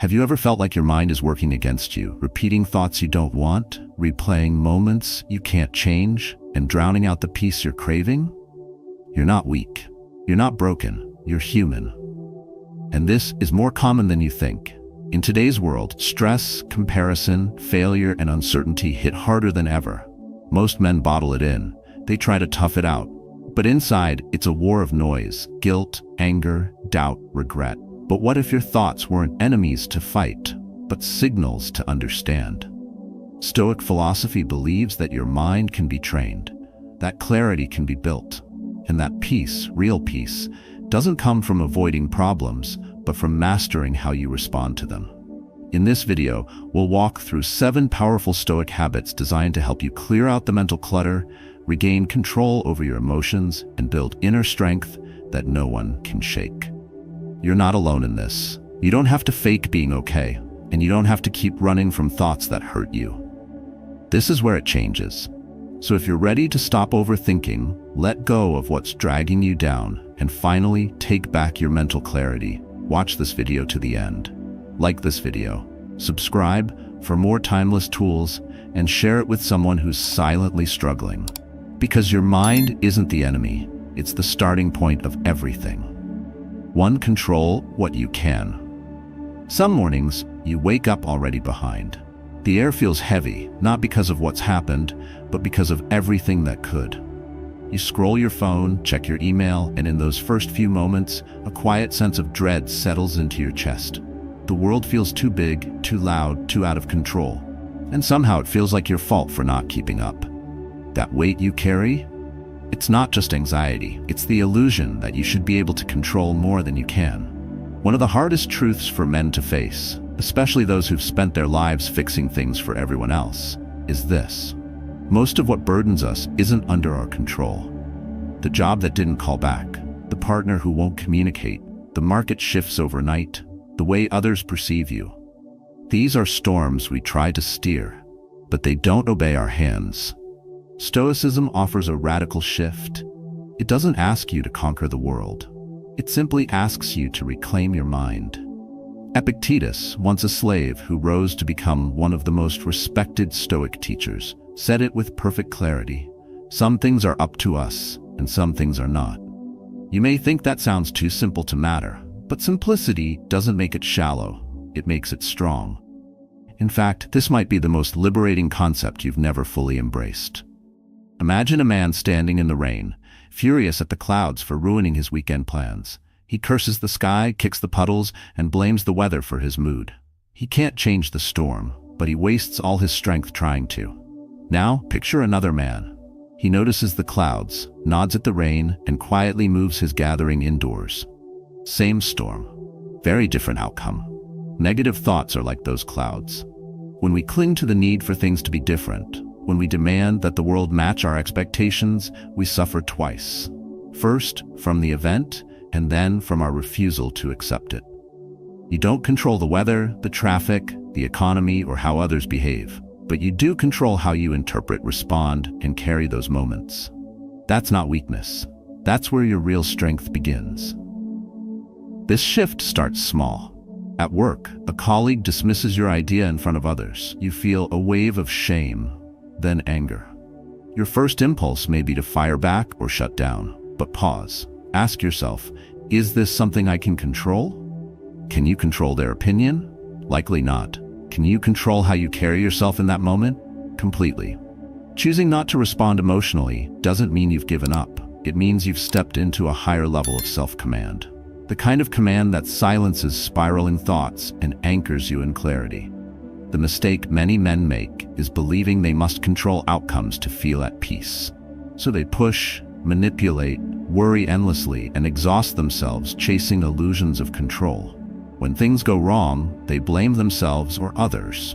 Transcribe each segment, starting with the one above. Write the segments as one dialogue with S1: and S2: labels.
S1: Have you ever felt like your mind is working against you, repeating thoughts you don't want, replaying moments you can't change, and drowning out the peace you're craving? You're not weak. You're not broken. You're human. And this is more common than you think. In today's world, stress, comparison, failure, and uncertainty hit harder than ever. Most men bottle it in. They try to tough it out. But inside, it's a war of noise, guilt, anger, doubt, regret. But what if your thoughts weren't enemies to fight, but signals to understand? Stoic philosophy believes that your mind can be trained, that clarity can be built, and that peace, real peace, doesn't come from avoiding problems, but from mastering how you respond to them. In this video, we'll walk through 7 powerful Stoic habits designed to help you clear out the mental clutter, regain control over your emotions, and build inner strength that no one can shake. You're not alone in this. You don't have to fake being okay, and you don't have to keep running from thoughts that hurt you. This is where it changes. So if you're ready to stop overthinking, let go of what's dragging you down, and finally take back your mental clarity, watch this video to the end. Like this video, subscribe for more timeless tools, and share it with someone who's silently struggling. Because your mind isn't the enemy, it's the starting point of everything. 1. Control what you can. Some mornings, you wake up already behind. The air feels heavy, not because of what's happened, but because of everything that could. You scroll your phone, check your email, and in those first few moments, a quiet sense of dread settles into your chest. The world feels too big, too loud, too out of control. And somehow it feels like your fault for not keeping up. That weight you carry? It's not just anxiety, it's the illusion that you should be able to control more than you can. One of the hardest truths for men to face, especially those who've spent their lives fixing things for everyone else, is this. Most of what burdens us isn't under our control. The job that didn't call back, the partner who won't communicate, the market shifts overnight, the way others perceive you. These are storms we try to steer, but they don't obey our hands. Stoicism offers a radical shift. It doesn't ask you to conquer the world. It simply asks you to reclaim your mind. Epictetus, once a slave who rose to become one of the most respected Stoic teachers, said it with perfect clarity. Some things are up to us, and some things are not. You may think that sounds too simple to matter, but simplicity doesn't make it shallow, it makes it strong. In fact, this might be the most liberating concept you've never fully embraced. Imagine a man standing in the rain, furious at the clouds for ruining his weekend plans. He curses the sky, kicks the puddles, and blames the weather for his mood. He can't change the storm, but he wastes all his strength trying to. Now, picture another man. He notices the clouds, nods at the rain, and quietly moves his gathering indoors. Same storm, very different outcome. Negative thoughts are like those clouds. When we cling to the need for things to be different, when we demand that the world match our expectations, we suffer twice. First, from the event, and then from our refusal to accept it. You don't control the weather, the traffic, the economy, or how others behave, but you do control how you interpret, respond, and carry those moments. That's not weakness. That's where your real strength begins. This shift starts small. At work, a colleague dismisses your idea in front of others. You feel a wave of shame, then anger. Your first impulse may be to fire back or shut down, but pause. Ask yourself, is this something I can control? Can you control their opinion? Likely not. Can you control how you carry yourself in that moment? Completely. Choosing not to respond emotionally doesn't mean you've given up. It means you've stepped into a higher level of self-command. The kind of command that silences spiraling thoughts and anchors you in clarity. The mistake many men make is believing they must control outcomes to feel at peace. So they push, manipulate, worry endlessly, and exhaust themselves chasing illusions of control. When things go wrong, they blame themselves or others.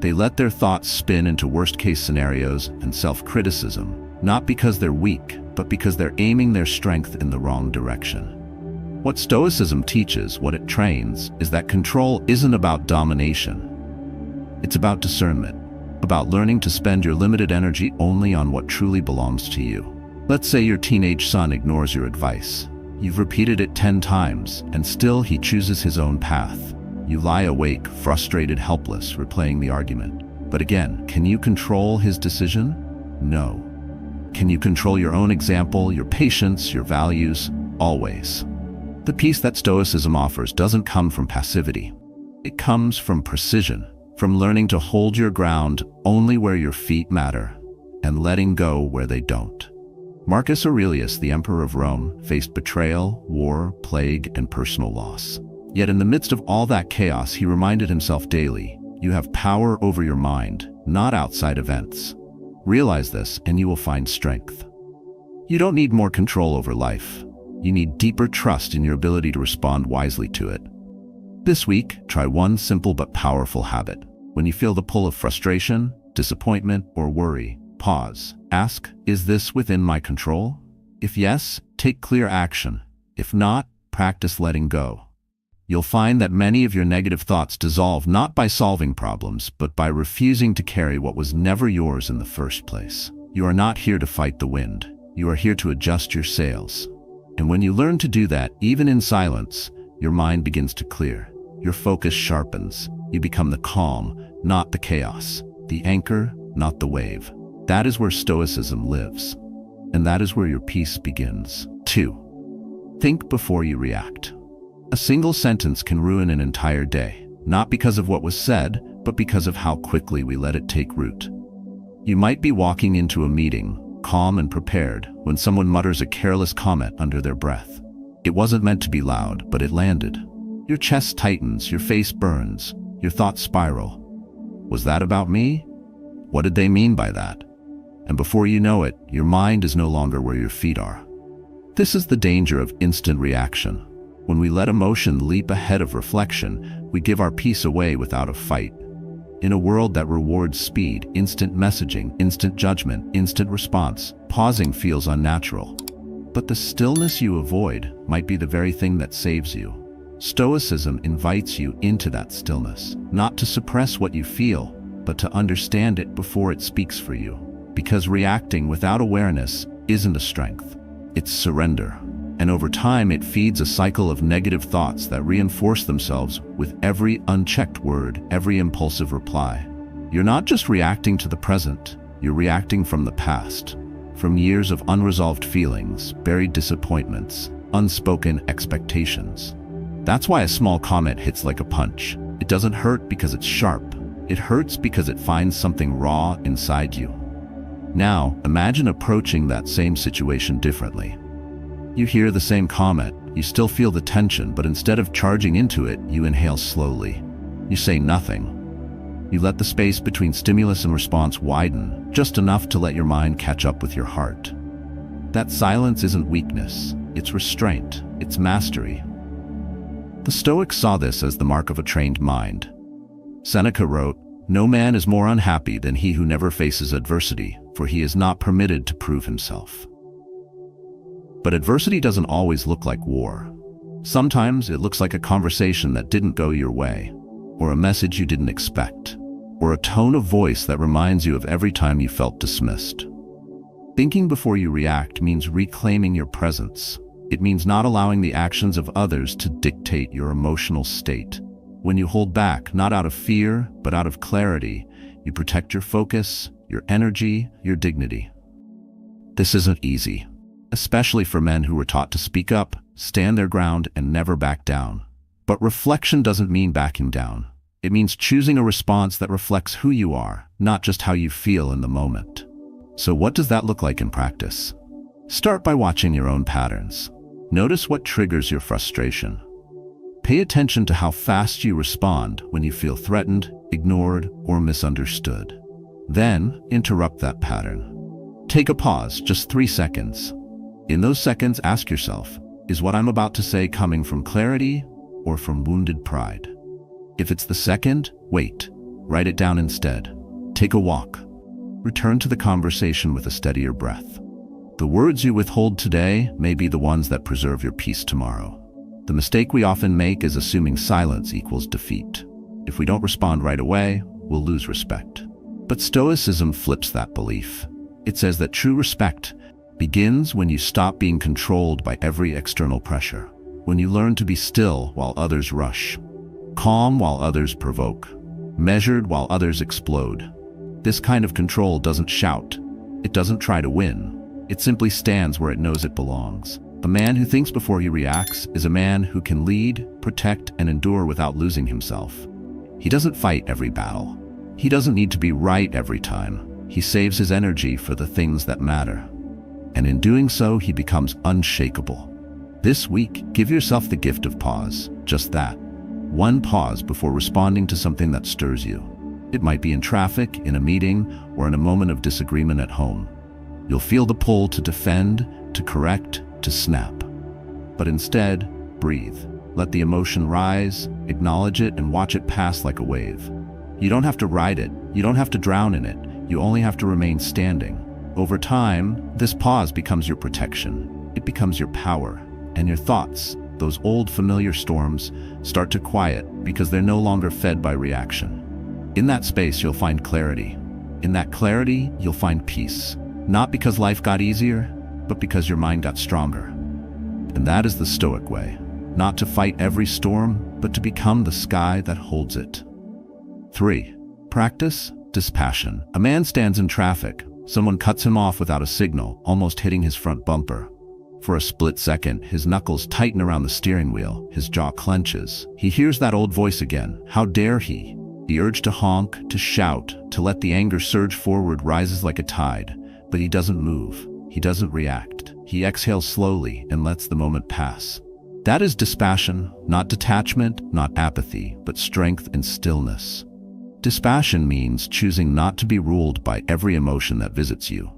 S1: They let their thoughts spin into worst-case scenarios and self-criticism, not because they're weak, but because they're aiming their strength in the wrong direction. What Stoicism teaches, what it trains, is that control isn't about domination. It's about discernment, about learning to spend your limited energy only on what truly belongs to you. Let's say your teenage son ignores your advice. You've repeated it 10 times, and still he chooses his own path. You lie awake, frustrated, helpless, replaying the argument. But again, can you control his decision? No. Can you control your own example, your patience, your values? Always. The peace that Stoicism offers doesn't come from passivity. It comes from precision, from learning to hold your ground only where your feet matter, and letting go where they don't. Marcus Aurelius, the emperor of Rome, faced betrayal, war, plague, and personal loss. Yet in the midst of all that chaos, he reminded himself daily, you have power over your mind, not outside events. Realize this, and you will find strength. You don't need more control over life. You need deeper trust in your ability to respond wisely to it. This week, try one simple but powerful habit. When you feel the pull of frustration, disappointment, or worry, pause. Ask, is this within my control? If yes, take clear action. If not, practice letting go. You'll find that many of your negative thoughts dissolve not by solving problems, but by refusing to carry what was never yours in the first place. You are not here to fight the wind. You are here to adjust your sails. And when you learn to do that, even in silence, your mind begins to clear. Your focus sharpens. You become the calm, not the chaos. The anchor, not the wave. That is where Stoicism lives. And that is where your peace begins. 2. Think before you react. A single sentence can ruin an entire day, not because of what was said, but because of how quickly we let it take root. You might be walking into a meeting, calm and prepared, when someone mutters a careless comment under their breath. It wasn't meant to be loud, but it landed. Your chest tightens, your face burns, your thoughts spiral. Was that about me? What did they mean by that? And before you know it, your mind is no longer where your feet are. This is the danger of instant reaction. When we let emotion leap ahead of reflection, we give our peace away without a fight. In a world that rewards speed, instant messaging, instant judgment, instant response, pausing feels unnatural. But the stillness you avoid might be the very thing that saves you. Stoicism invites you into that stillness, not to suppress what you feel, but to understand it before it speaks for you. Because reacting without awareness isn't a strength, it's surrender. And over time, it feeds a cycle of negative thoughts that reinforce themselves with every unchecked word, every impulsive reply. You're not just reacting to the present, you're reacting from the past, from years of unresolved feelings, buried disappointments, unspoken expectations. That's why a small comment hits like a punch. It doesn't hurt because it's sharp. It hurts because it finds something raw inside you. Now, imagine approaching that same situation differently. You hear the same comment, you still feel the tension, but instead of charging into it, you inhale slowly. You say nothing. You let the space between stimulus and response widen, just enough to let your mind catch up with your heart. That silence isn't weakness, it's restraint, it's mastery. The Stoics saw this as the mark of a trained mind. Seneca wrote, "No man is more unhappy than he who never faces adversity, for he is not permitted to prove himself." But adversity doesn't always look like war. Sometimes it looks like a conversation that didn't go your way, or a message you didn't expect, or a tone of voice that reminds you of every time you felt dismissed. Thinking before you react means reclaiming your presence. It means not allowing the actions of others to dictate your emotional state. When you hold back, not out of fear, but out of clarity, you protect your focus, your energy, your dignity. This isn't easy, especially for men who were taught to speak up, stand their ground, and never back down. But reflection doesn't mean backing down. It means choosing a response that reflects who you are, not just how you feel in the moment. So what does that look like in practice? Start by watching your own patterns. Notice what triggers your frustration. Pay attention to how fast you respond when you feel threatened, ignored, or misunderstood. Then, interrupt that pattern. Take a pause, just 3 seconds. In those seconds, ask yourself, is what I'm about to say coming from clarity or from wounded pride? If it's the second, wait. Write it down instead. Take a walk. Return to the conversation with a steadier breath. The words you withhold today may be the ones that preserve your peace tomorrow. The mistake we often make is assuming silence equals defeat. If we don't respond right away, we'll lose respect. But Stoicism flips that belief. It says that true respect begins when you stop being controlled by every external pressure, when you learn to be still while others rush. Calm while others provoke. Measured while others explode. This kind of control doesn't shout. It doesn't try to win. It simply stands where it knows it belongs. A man who thinks before he reacts is a man who can lead, protect, and endure without losing himself. He doesn't fight every battle. He doesn't need to be right every time. He saves his energy for the things that matter. And in doing so, he becomes unshakable. This week, give yourself the gift of pause, just that. One pause before responding to something that stirs you. It might be in traffic, in a meeting, or in a moment of disagreement at home. You'll feel the pull to defend, to correct, to snap. But instead, breathe. Let the emotion rise, acknowledge it, and watch it pass like a wave. You don't have to ride it. You don't have to drown in it. You only have to remain standing. Over time, this pause becomes your protection. It becomes your power. And your thoughts, those old familiar storms, start to quiet because they're no longer fed by reaction. In that space, you'll find clarity. In that clarity, you'll find peace. Not because life got easier, but because your mind got stronger. And that is the Stoic way. Not to fight every storm, but to become the sky that holds it. 3. Practice dispassion. A man stands in traffic. Someone cuts him off without a signal, almost hitting his front bumper. For a split second, his knuckles tighten around the steering wheel, his jaw clenches. He hears that old voice again. How dare he? The urge to honk, to shout, to let the anger surge forward rises like a tide. But he doesn't move. He doesn't react. He exhales slowly and lets the moment pass. That is dispassion, not detachment, not apathy, but strength and stillness. Dispassion means choosing not to be ruled by every emotion that visits you.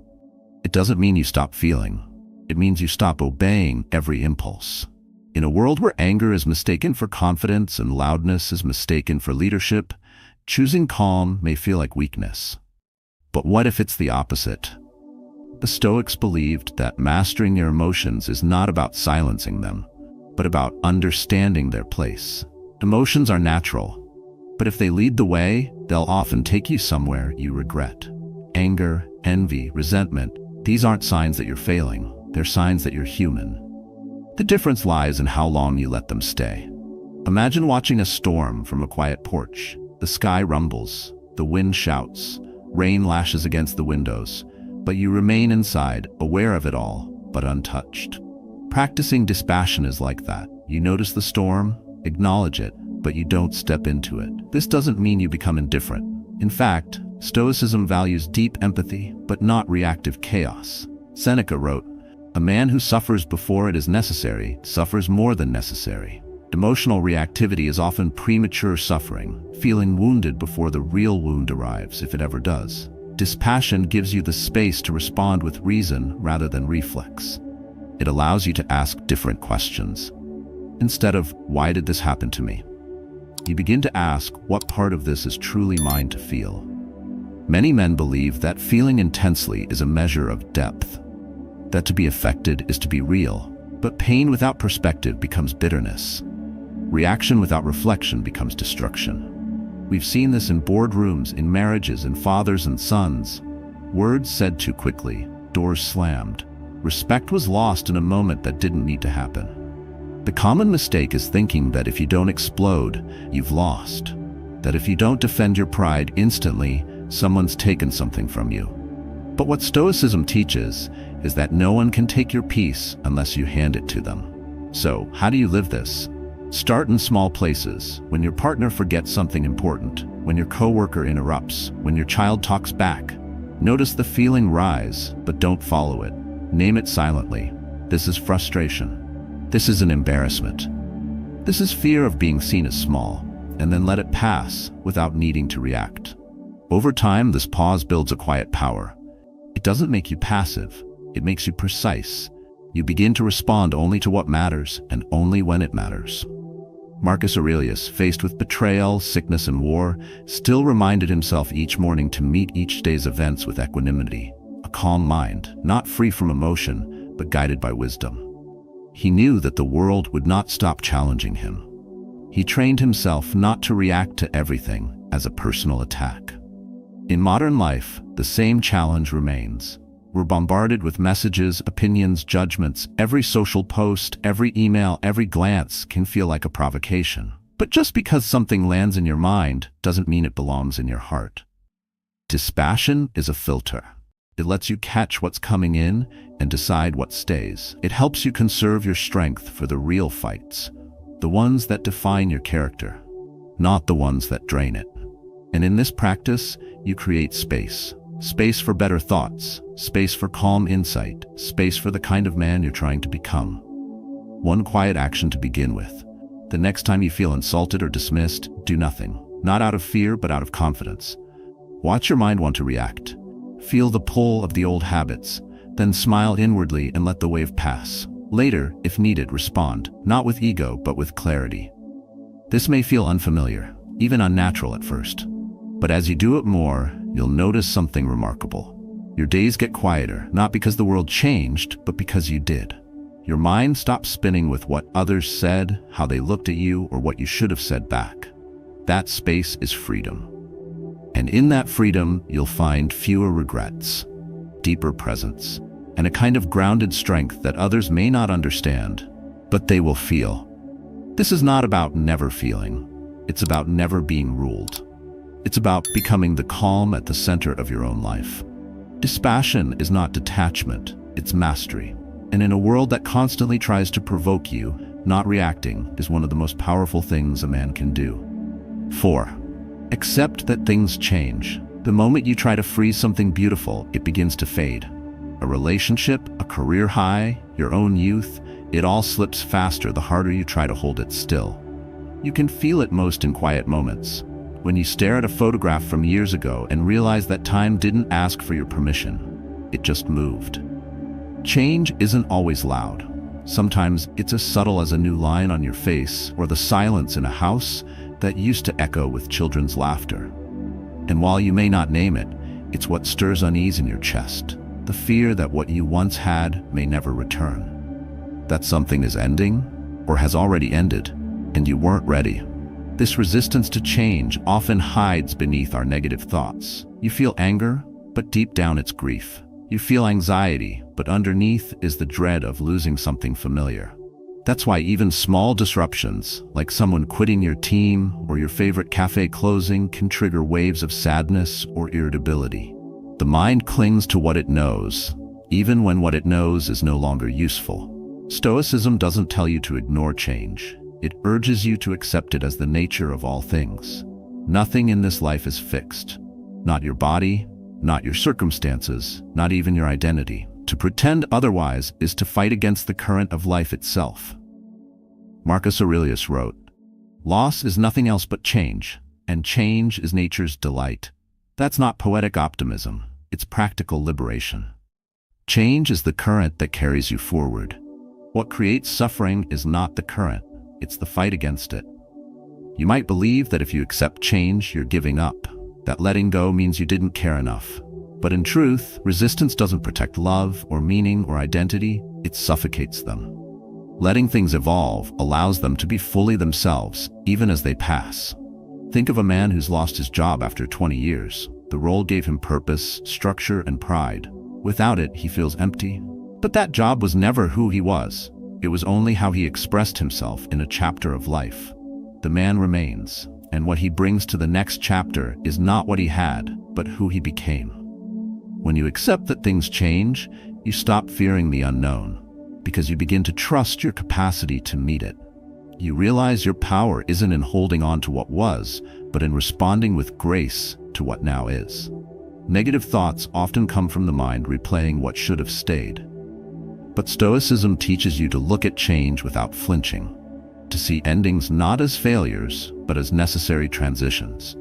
S1: It doesn't mean you stop feeling. It means you stop obeying every impulse. In a world where anger is mistaken for confidence and loudness is mistaken for leadership, choosing calm may feel like weakness. But what if it's the opposite? The Stoics believed that mastering your emotions is not about silencing them, but about understanding their place. Emotions are natural, but if they lead the way, they'll often take you somewhere you regret. Anger, envy, resentment, these aren't signs that you're failing. They're signs that you're human. The difference lies in how long you let them stay. Imagine watching a storm from a quiet porch. The sky rumbles, the wind shouts, rain lashes against the windows, but you remain inside, aware of it all, but untouched. Practicing dispassion is like that. You notice the storm, acknowledge it, but you don't step into it. This doesn't mean you become indifferent. In fact, Stoicism values deep empathy, but not reactive chaos. Seneca wrote, "A man who suffers before it is necessary suffers more than necessary." Emotional reactivity is often premature suffering, feeling wounded before the real wound arrives, if it ever does. Dispassion gives you the space to respond with reason rather than reflex. It allows you to ask different questions. Instead of, "Why did this happen to me?" you begin to ask, "What part of this is truly mine to feel?" Many men believe that feeling intensely is a measure of depth, that to be affected is to be real, but pain without perspective becomes bitterness. Reaction without reflection becomes destruction. We've seen this in boardrooms, in marriages, in fathers and sons. Words said too quickly, doors slammed. Respect was lost in a moment that didn't need to happen. The common mistake is thinking that if you don't explode, you've lost. That if you don't defend your pride instantly, someone's taken something from you. But what Stoicism teaches is that no one can take your peace unless you hand it to them. So, how do you live this? Start in small places. When your partner forgets something important, when your coworker interrupts, when your child talks back. Notice the feeling rise, but don't follow it. Name it silently. This is frustration. This is an embarrassment. This is fear of being seen as small, and then let it pass without needing to react. Over time, this pause builds a quiet power. It doesn't make you passive. It makes you precise. You begin to respond only to what matters and only when it matters. Marcus Aurelius, faced with betrayal, sickness, and war, still reminded himself each morning to meet each day's events with equanimity, a calm mind, not free from emotion, but guided by wisdom. He knew that the world would not stop challenging him. He trained himself not to react to everything as a personal attack. In modern life, the same challenge remains. We're bombarded with messages, opinions, judgments. Every social post, every email, every glance can feel like a provocation. But just because something lands in your mind doesn't mean it belongs in your heart. Dispassion is a filter. It lets you catch what's coming in and decide what stays. It helps you conserve your strength for the real fights, the ones that define your character, not the ones that drain it. And in this practice, you create space. Space for better thoughts, space for calm insight, space for the kind of man you're trying to become. One quiet action to begin with. The next time you feel insulted or dismissed, do nothing. Not out of fear, but out of confidence. Watch your mind want to react. Feel the pull of the old habits, then smile inwardly and let the wave pass. Later, if needed, respond, not with ego, but with clarity. This may feel unfamiliar, even unnatural at first. But as you do it more, you'll notice something remarkable. Your days get quieter, not because the world changed, but because you did. Your mind stops spinning with what others said, how they looked at you, or what you should have said back. That space is freedom. And in that freedom, you'll find fewer regrets, deeper presence, and a kind of grounded strength that others may not understand, but they will feel. This is not about never feeling. It's about never being ruled. It's about becoming the calm at the center of your own life. Dispassion is not detachment, it's mastery. And in a world that constantly tries to provoke you, not reacting is one of the most powerful things a man can do. 4. Accept that things change. The moment you try to freeze something beautiful, it begins to fade. A relationship, a career high, your own youth, it all slips faster the harder you try to hold it still. You can feel it most in quiet moments. When you stare at a photograph from years ago and realize that time didn't ask for your permission, it just moved. Change isn't always loud. Sometimes it's as subtle as a new line on your face or the silence in a house that used to echo with children's laughter. And while you may not name it, it's what stirs unease in your chest, the fear that what you once had may never return. That something is ending or has already ended, and you weren't ready. This resistance to change often hides beneath our negative thoughts. You feel anger, but deep down it's grief. You feel anxiety, but underneath is the dread of losing something familiar. That's why even small disruptions, like someone quitting your team or your favorite cafe closing, can trigger waves of sadness or irritability. The mind clings to what it knows, even when what it knows is no longer useful. Stoicism doesn't tell you to ignore change. It urges you to accept it as the nature of all things. Nothing in this life is fixed. Not your body, not your circumstances, not even your identity. To pretend otherwise is to fight against the current of life itself. Marcus Aurelius wrote, "Loss is nothing else but change, and change is nature's delight." That's not poetic optimism, it's practical liberation. Change is the current that carries you forward. What creates suffering is not the current, it's the fight against it. You might believe that if you accept change, you're giving up, that letting go means you didn't care enough. But in truth, resistance doesn't protect love or meaning or identity, it suffocates them. Letting things evolve allows them to be fully themselves, even as they pass. Think of a man who's lost his job after 20 years. The role gave him purpose, structure, and pride. Without it, he feels empty. But that job was never who he was. It was only how he expressed himself in a chapter of life. The man remains, and what he brings to the next chapter is not what he had, but who he became. When you accept that things change, you stop fearing the unknown, because you begin to trust your capacity to meet it. You realize your power isn't in holding on to what was, but in responding with grace to what now is. Negative thoughts often come from the mind replaying what should have stayed. But Stoicism teaches you to look at change without flinching, to see endings not as failures, but as necessary transitions.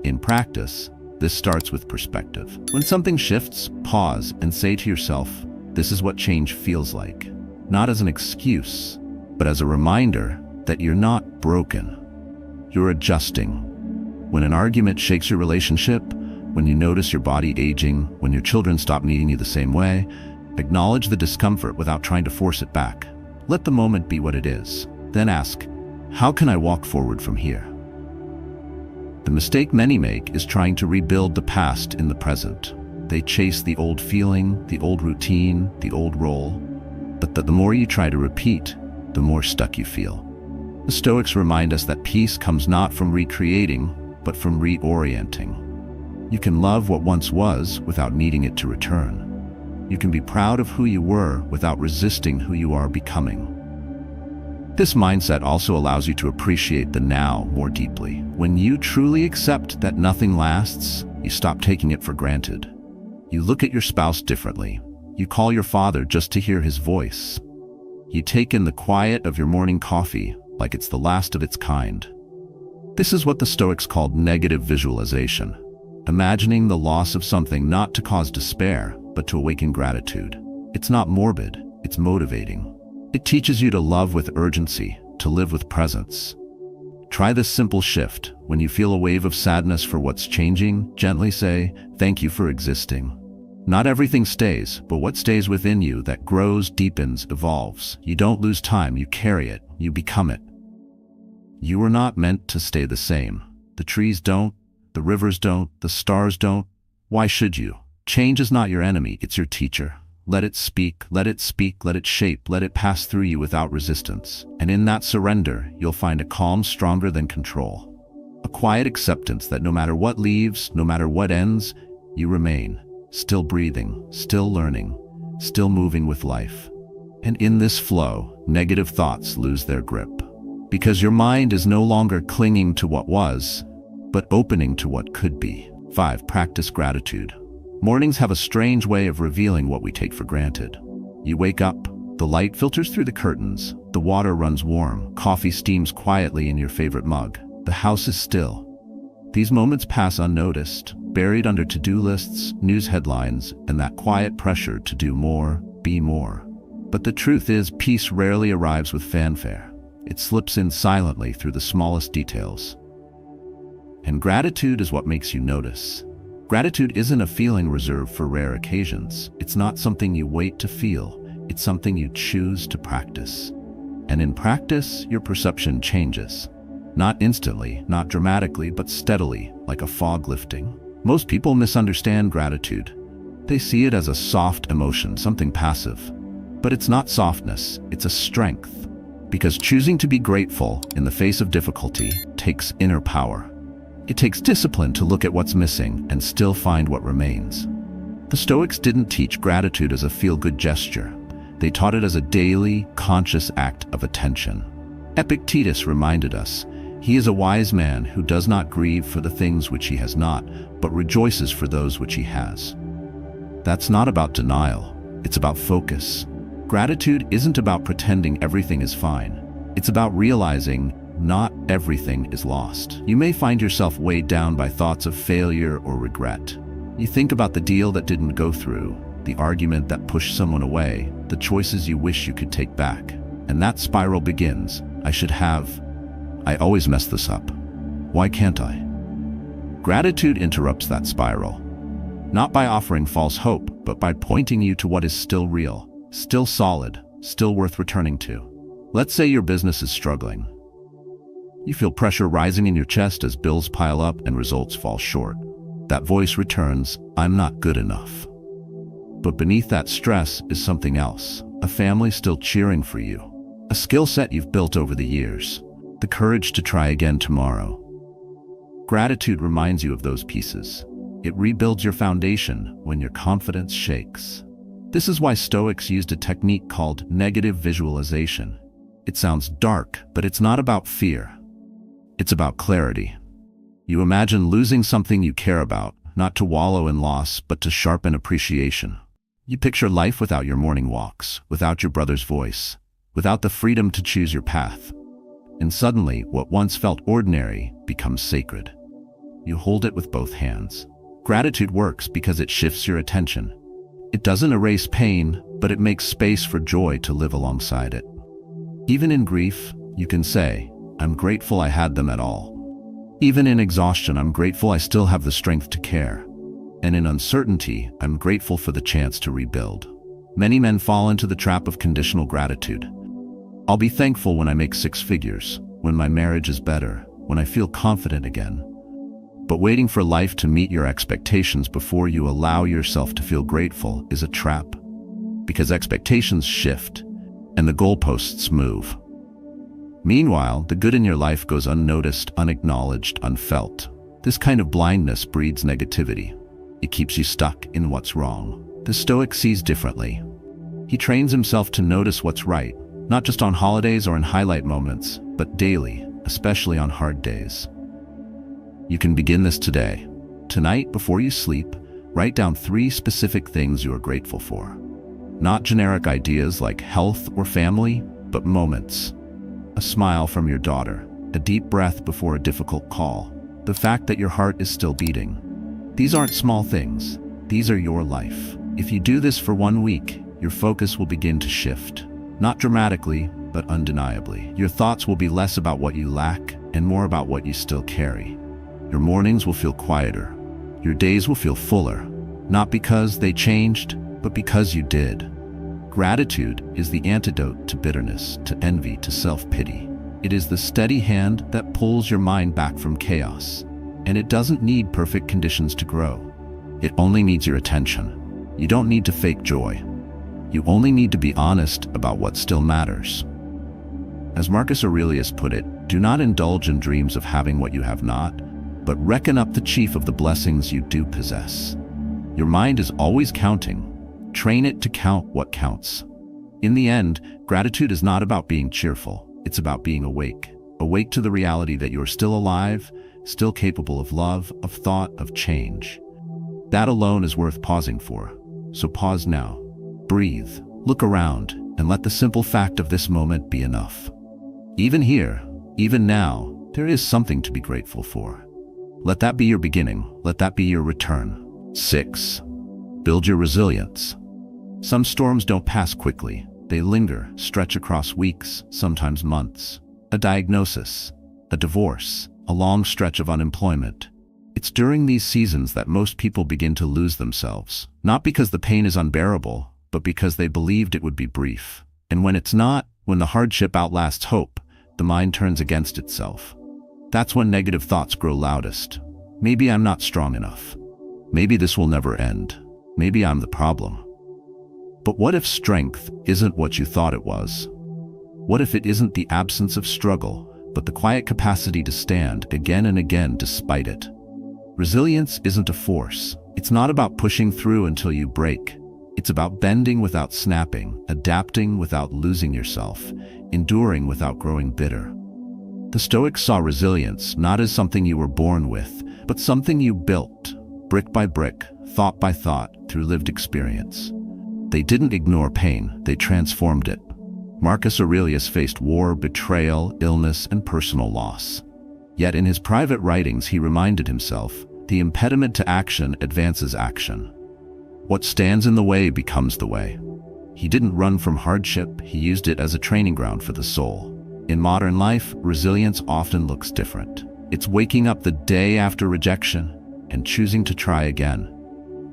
S1: In practice, this starts with perspective. When something shifts, pause and say to yourself, this is what change feels like. Not as an excuse, but as a reminder that you're not broken. You're adjusting. When an argument shakes your relationship, when you notice your body aging, when your children stop needing you the same way, acknowledge the discomfort without trying to force it back. Let the moment be what it is. Then ask, how can I walk forward from here? The mistake many make is trying to rebuild the past in the present. They chase the old feeling, the old routine, the old role. But the more you try to repeat, the more stuck you feel. The Stoics remind us that peace comes not from recreating, but from reorienting. You can love what once was without needing it to return. You can be proud of who you were without resisting who you are becoming. This mindset also allows you to appreciate the now more deeply. When you truly accept that nothing lasts, you stop taking it for granted. You look at your spouse differently. You call your father just to hear his voice. You take in the quiet of your morning coffee like it's the last of its kind. This is what the Stoics called negative visualization, imagining the loss of something not to cause despair, but to awaken gratitude. It's not morbid, it's motivating. It teaches you to love with urgency, to live with presence. Try this simple shift. When you feel a wave of sadness for what's changing, gently say, "Thank you for existing." Not everything stays, but what stays within you that grows, deepens, evolves. You don't lose time, you carry it, you become it. You are not meant to stay the same. The trees don't, the rivers don't, the stars don't. Why should you? Change is not your enemy, it's your teacher. Let it speak, let it speak, let it shape, let it pass through you without resistance. And in that surrender, you'll find a calm stronger than control. A quiet acceptance that no matter what leaves, no matter what ends, you remain, still breathing, still learning, still moving with life. And in this flow, negative thoughts lose their grip. Because your mind is no longer clinging to what was, but opening to what could be. 5. Practice gratitude. Mornings have a strange way of revealing what we take for granted. You wake up, the light filters through the curtains, the water runs warm, coffee steams quietly in your favorite mug, the house is still. These moments pass unnoticed, buried under to-do lists, news headlines, and that quiet pressure to do more, be more. But the truth is, peace rarely arrives with fanfare. It slips in silently through the smallest details. And gratitude is what makes you notice. Gratitude isn't a feeling reserved for rare occasions. It's not something you wait to feel. It's something you choose to practice. And in practice, your perception changes. Not instantly, not dramatically, but steadily, like a fog lifting. Most people misunderstand gratitude. They see it as a soft emotion, something passive. But it's not softness, it's a strength. Because choosing to be grateful in the face of difficulty takes inner power. It takes discipline to look at what's missing and still find what remains. The Stoics didn't teach gratitude as a feel-good gesture. They taught it as a daily, conscious act of attention. Epictetus reminded us, "He is a wise man who does not grieve for the things which he has not, but rejoices for those which he has." That's not about denial. It's about focus. Gratitude isn't about pretending everything is fine. It's about realizing not everything is lost. You may find yourself weighed down by thoughts of failure or regret. You think about the deal that didn't go through, the argument that pushed someone away, the choices you wish you could take back. And that spiral begins. I always mess this up. Why can't I? Gratitude interrupts that spiral. Not by offering false hope, but by pointing you to what is still real, still solid, still worth returning to. Let's say your business is struggling. You feel pressure rising in your chest as bills pile up and results fall short. That voice returns, "I'm not good enough." But beneath that stress is something else, a family still cheering for you, a skill set you've built over the years, the courage to try again tomorrow. Gratitude reminds you of those pieces. It rebuilds your foundation when your confidence shakes. This is why Stoics used a technique called negative visualization. It sounds dark, but it's not about fear. It's about clarity. You imagine losing something you care about, not to wallow in loss, but to sharpen appreciation. You picture life without your morning walks, without your brother's voice, without the freedom to choose your path. And suddenly, what once felt ordinary becomes sacred. You hold it with both hands. Gratitude works because it shifts your attention. It doesn't erase pain, but it makes space for joy to live alongside it. Even in grief, you can say, "I'm grateful I had them at all." Even in exhaustion, I'm grateful I still have the strength to care. And in uncertainty, I'm grateful for the chance to rebuild. Many men fall into the trap of conditional gratitude. I'll be thankful when I make 6 figures, when my marriage is better, when I feel confident again. But waiting for life to meet your expectations before you allow yourself to feel grateful is a trap. Because expectations shift, and the goalposts move. Meanwhile, the good in your life goes unnoticed, unacknowledged, unfelt. This kind of blindness breeds negativity. It keeps you stuck in what's wrong. The Stoic sees differently. He trains himself to notice what's right, not just on holidays or in highlight moments, but daily, especially on hard days. You can begin this today. Tonight, before you sleep, write down 3 specific things you are grateful for. Not generic ideas like health or family, but moments. A smile from your daughter, a deep breath before a difficult call, the fact that your heart is still beating. These aren't small things. These are your life. If you do this for 1 week, your focus will begin to shift. Not dramatically, but undeniably. Your thoughts will be less about what you lack and more about what you still carry. Your mornings will feel quieter. Your days will feel fuller, not because they changed, but because you did. Gratitude is the antidote to bitterness, to envy, to self-pity. It is the steady hand that pulls your mind back from chaos. And it doesn't need perfect conditions to grow. It only needs your attention. You don't need to fake joy. You only need to be honest about what still matters. As Marcus Aurelius put it, do not indulge in dreams of having what you have not, but reckon up the chief of the blessings you do possess. Your mind is always counting. Train it to count what counts. In the end, gratitude is not about being cheerful. It's about being awake. Awake to the reality that you are still alive, still capable of love, of thought, of change. That alone is worth pausing for. So pause now. Breathe. Look around, and let the simple fact of this moment be enough. Even here, even now, there is something to be grateful for. Let that be your beginning. Let that be your return. 6. Build your resilience. Some storms don't pass quickly. They linger, stretch across weeks, sometimes months. A diagnosis, a divorce, a long stretch of unemployment. It's during these seasons that most people begin to lose themselves. Not because the pain is unbearable, but because they believed it would be brief. And when it's not, when the hardship outlasts hope, the mind turns against itself. That's when negative thoughts grow loudest. Maybe I'm not strong enough. Maybe this will never end. Maybe I'm the problem. But what if strength isn't what you thought it was? What if it isn't the absence of struggle, but the quiet capacity to stand again and again despite it? Resilience isn't a force. It's not about pushing through until you break. It's about bending without snapping, adapting without losing yourself, enduring without growing bitter. The Stoics saw resilience not as something you were born with, but something you built, brick by brick, thought by thought, through lived experience. They didn't ignore pain, they transformed it. Marcus Aurelius faced war, betrayal, illness, and personal loss. Yet in his private writings he reminded himself, the impediment to action advances action. What stands in the way becomes the way. He didn't run from hardship, he used it as a training ground for the soul. In modern life, resilience often looks different. It's waking up the day after rejection and choosing to try again.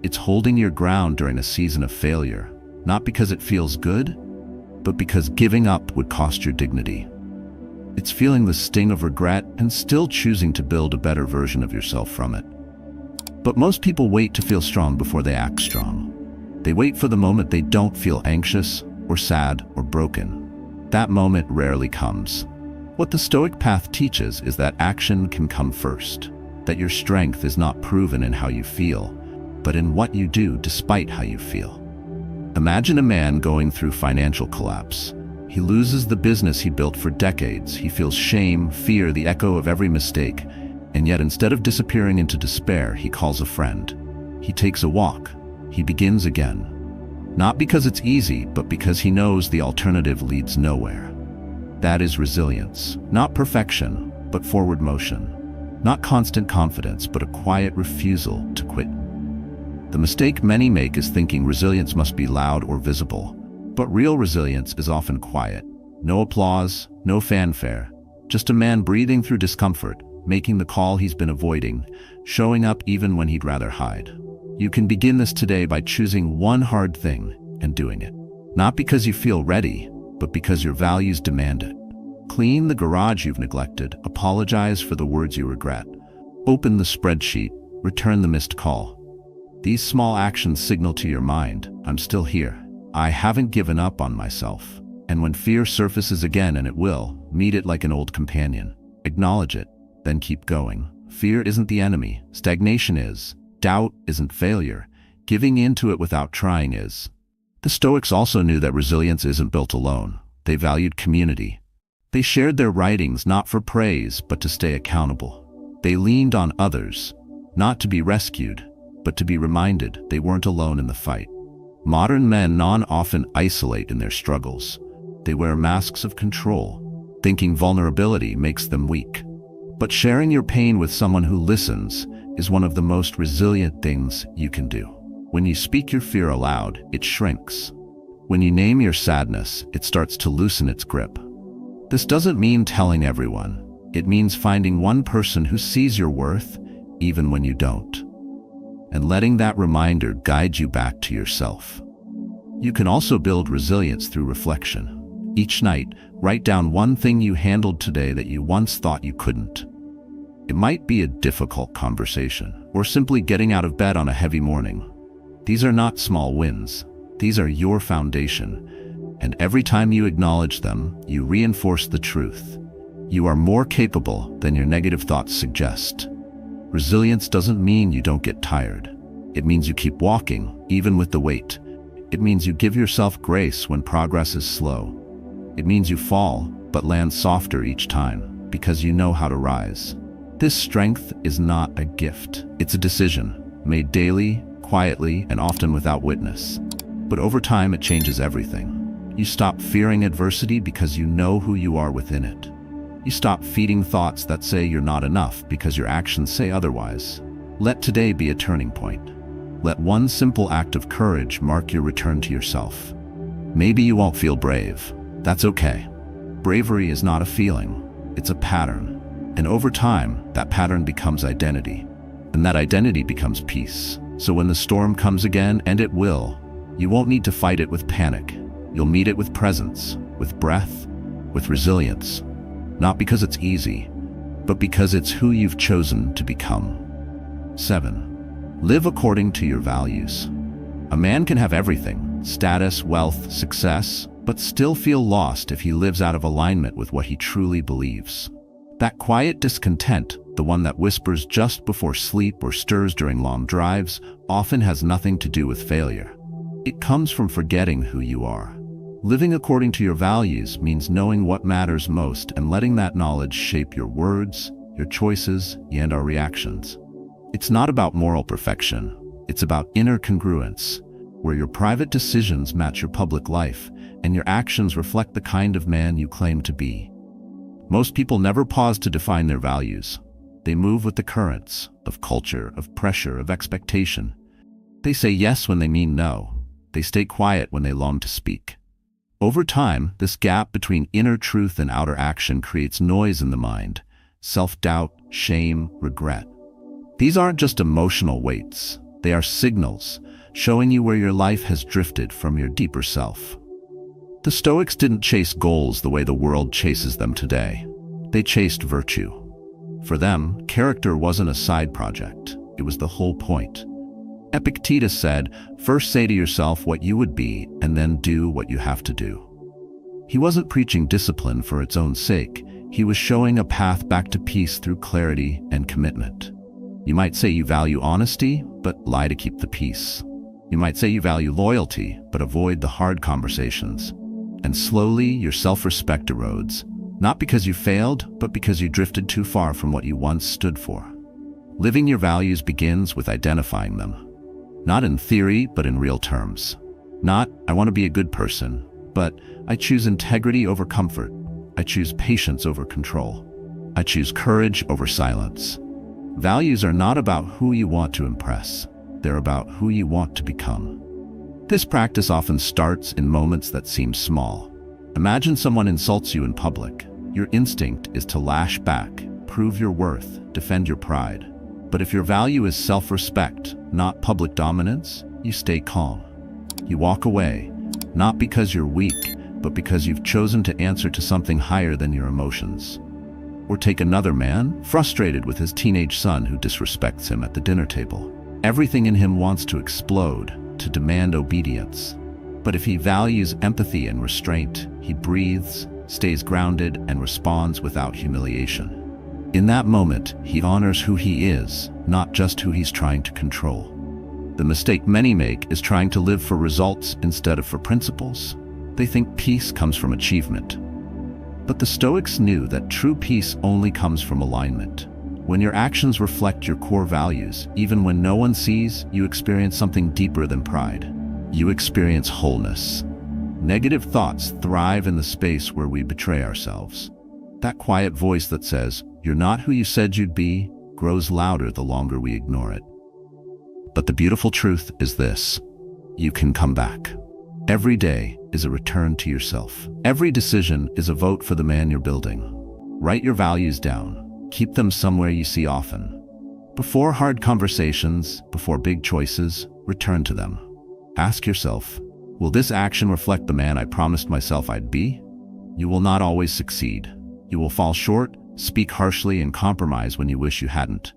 S1: It's holding your ground during a season of failure, not because it feels good, but because giving up would cost your dignity. It's feeling the sting of regret and still choosing to build a better version of yourself from it. But most people wait to feel strong before they act strong. They wait for the moment they don't feel anxious or sad or broken. That moment rarely comes. What the Stoic path teaches is that action can come first, that your strength is not proven in how you feel, but in what you do despite how you feel. Imagine a man going through financial collapse. He loses the business he built for decades. He feels shame, fear, the echo of every mistake. And yet instead of disappearing into despair, he calls a friend. He takes a walk. He begins again. Not because it's easy, but because he knows the alternative leads nowhere. That is resilience. Not perfection, but forward motion. Not constant confidence, but a quiet refusal to quit. The mistake many make is thinking resilience must be loud or visible. But real resilience is often quiet. No applause, no fanfare. Just a man breathing through discomfort, making the call he's been avoiding, showing up even when he'd rather hide. You can begin this today by choosing one hard thing and doing it. Not because you feel ready, but because your values demand it. Clean the garage you've neglected. Apologize for the words you regret. Open the spreadsheet. Return the missed call. These small actions signal to your mind, I'm still here. I haven't given up on myself. And when fear surfaces again, and it will, Meet it like an old companion. Acknowledge it, then keep going. Fear isn't the enemy. Stagnation is. Doubt isn't failure. Giving in to it without trying is. The Stoics also knew that resilience isn't built alone. They valued community. They shared their writings not for praise, but to stay accountable. They leaned on others, not to be rescued, but to be reminded they weren't alone in the fight. Modern men often isolate in their struggles. They wear masks of control, thinking vulnerability makes them weak. But sharing your pain with someone who listens is one of the most resilient things you can do. When you speak your fear aloud, it shrinks. When you name your sadness, it starts to loosen its grip. This doesn't mean telling everyone. It means finding one person who sees your worth, even when you don't, and letting that reminder guide you back to yourself. You can also build resilience through reflection. Each night, write down one thing you handled today that you once thought you couldn't. It might be a difficult conversation, or simply getting out of bed on a heavy morning. These are not small wins. These are your foundation, and every time you acknowledge them, you reinforce the truth. You are more capable than your negative thoughts suggest. Resilience doesn't mean you don't get tired. It means you keep walking, even with the weight. It means you give yourself grace when progress is slow. It means you fall, but land softer each time, because you know how to rise. This strength is not a gift. It's a decision, made daily, quietly, and often without witness. But over time, it changes everything. You stop fearing adversity because you know who you are within it. You stop feeding thoughts that say you're not enough because your actions say otherwise. Let today be a turning point. Let one simple act of courage mark your return to yourself. Maybe you won't feel brave. That's okay. Bravery is not a feeling, it's a pattern. And over time, that pattern becomes identity. And that identity becomes peace. So when the storm comes again, and it will, you won't need to fight it with panic. You'll meet it with presence, with breath, with resilience. Not because it's easy, but because it's who you've chosen to become. 7. Live according to your values. A man can have everything, status, wealth, success, but still feel lost if he lives out of alignment with what he truly believes. That quiet discontent, the one that whispers just before sleep or stirs during long drives, often has nothing to do with failure. It comes from forgetting who you are. Living according to your values means knowing what matters most and letting that knowledge shape your words, your choices, and our reactions. It's not about moral perfection. It's about inner congruence, where your private decisions match your public life and your actions reflect the kind of man you claim to be. Most people never pause to define their values. They move with the currents of culture, of pressure, of expectation. They say yes when they mean no. They stay quiet when they long to speak. Over time, this gap between inner truth and outer action creates noise in the mind, self-doubt, shame, regret. These aren't just emotional weights. They are signals, showing you where your life has drifted from your deeper self. The Stoics didn't chase goals the way the world chases them today. They chased virtue. For them, character wasn't a side project. It was the whole point. Epictetus said, "First say to yourself what you would be, and then do what you have to do." He wasn't preaching discipline for its own sake. He was showing a path back to peace through clarity and commitment. You might say you value honesty, but lie to keep the peace. You might say you value loyalty, but avoid the hard conversations. And slowly, your self-respect erodes, not because you failed, but because you drifted too far from what you once stood for. Living your values begins with identifying them. Not in theory, but in real terms. Not, I want to be a good person, but I choose integrity over comfort. I choose patience over control. I choose courage over silence. Values are not about who you want to impress. They're about who you want to become. This practice often starts in moments that seem small. Imagine someone insults you in public. Your instinct is to lash back, prove your worth, defend your pride. But if your value is self-respect, not public dominance, you stay calm. You walk away, not because you're weak, but because you've chosen to answer to something higher than your emotions. Or take another man, frustrated with his teenage son who disrespects him at the dinner table. Everything in him wants to explode, to demand obedience. But if he values empathy and restraint, he breathes, stays grounded, and responds without humiliation. In that moment, he honors who he is, not just who he's trying to control. The mistake many make is trying to live for results instead of for principles. They think peace comes from achievement. But the Stoics knew that true peace only comes from alignment. When your actions reflect your core values, even when no one sees, you experience something deeper than pride. You experience wholeness. Negative thoughts thrive in the space where we betray ourselves. That quiet voice that says, "You're not who you said you'd be," grows louder the longer we ignore it. But the beautiful truth is this: you can come back. Every day is a return to yourself. Every decision is a vote for the man you're building. Write your values down. Keep them somewhere you see often. Before hard conversations, before big choices, return to them. Ask yourself, will this action reflect the man I promised myself I'd be? You will not always succeed. You will fall short, speak harshly, and compromise when you wish you hadn't.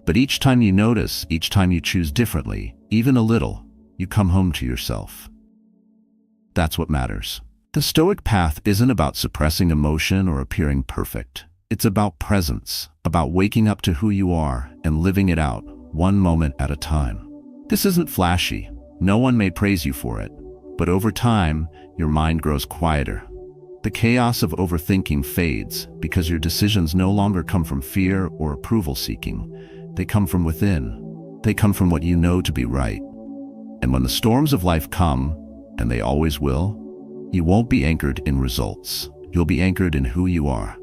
S1: But each time you notice, each time you choose differently, even a little, you come home to yourself. That's what matters. The Stoic path isn't about suppressing emotion or appearing perfect. It's about presence, about waking up to who you are and living it out, one moment at a time. This isn't flashy. No one may praise you for it. But over time, your mind grows quieter. The chaos of overthinking fades because your decisions no longer come from fear or approval seeking. They come from within. They come from what you know to be right. And when the storms of life come, and they always will, you won't be anchored in results. You'll be anchored in who you are.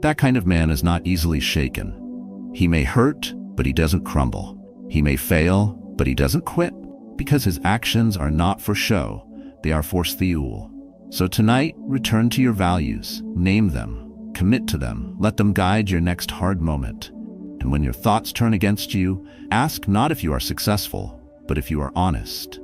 S1: That kind of man is not easily shaken. He may hurt, but he doesn't crumble. He may fail, but he doesn't quit, because his actions are not for show, they are for Stoic. So tonight, return to your values, name them, commit to them, let them guide your next hard moment. And when your thoughts turn against you, ask not if you are successful, but if you are honest.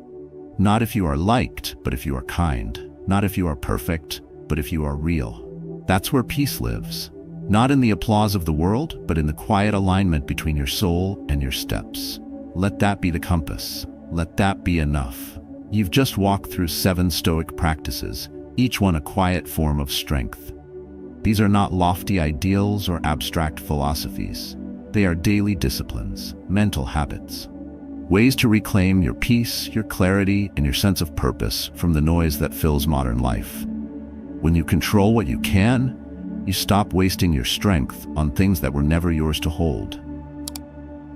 S1: Not if you are liked, but if you are kind. Not if you are perfect, but if you are real. That's where peace lives. Not in the applause of the world, but in the quiet alignment between your soul and your steps. Let that be the compass. Let that be enough. You've just walked through 7 Stoic practices, each one a quiet form of strength. These are not lofty ideals or abstract philosophies. They are daily disciplines, mental habits. Ways to reclaim your peace, your clarity, and your sense of purpose from the noise that fills modern life. When you control what you can, you stop wasting your strength on things that were never yours to hold.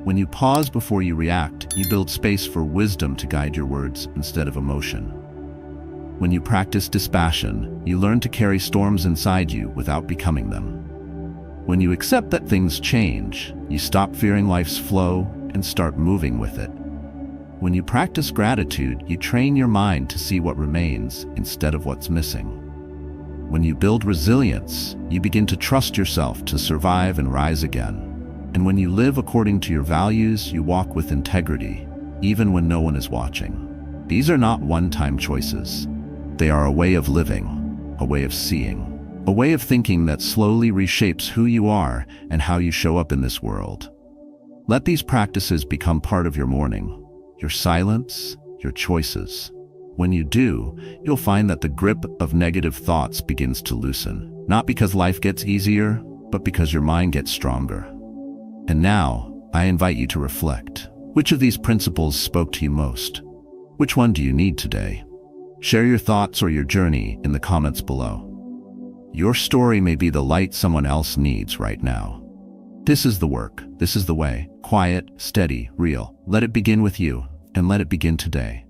S1: When you pause before you react, you build space for wisdom to guide your words instead of emotion. When you practice dispassion, you learn to carry storms inside you without becoming them. When you accept that things change, you stop fearing life's flow and start moving with it. When you practice gratitude, you train your mind to see what remains instead of what's missing. When you build resilience, you begin to trust yourself to survive and rise again. And when you live according to your values, you walk with integrity, even when no one is watching. These are not one-time choices. They are a way of living, a way of seeing, a way of thinking that slowly reshapes who you are and how you show up in this world. Let these practices become part of your morning, your silence, your choices. When you do, you'll find that the grip of negative thoughts begins to loosen, not because life gets easier, but because your mind gets stronger. And now, I invite you to reflect. Which of these principles spoke to you most? Which one do you need today? Share your thoughts or your journey in the comments below. Your story may be the light someone else needs right now. This is the work. This is the way. Quiet, steady, real. Let it begin with you, and let it begin today.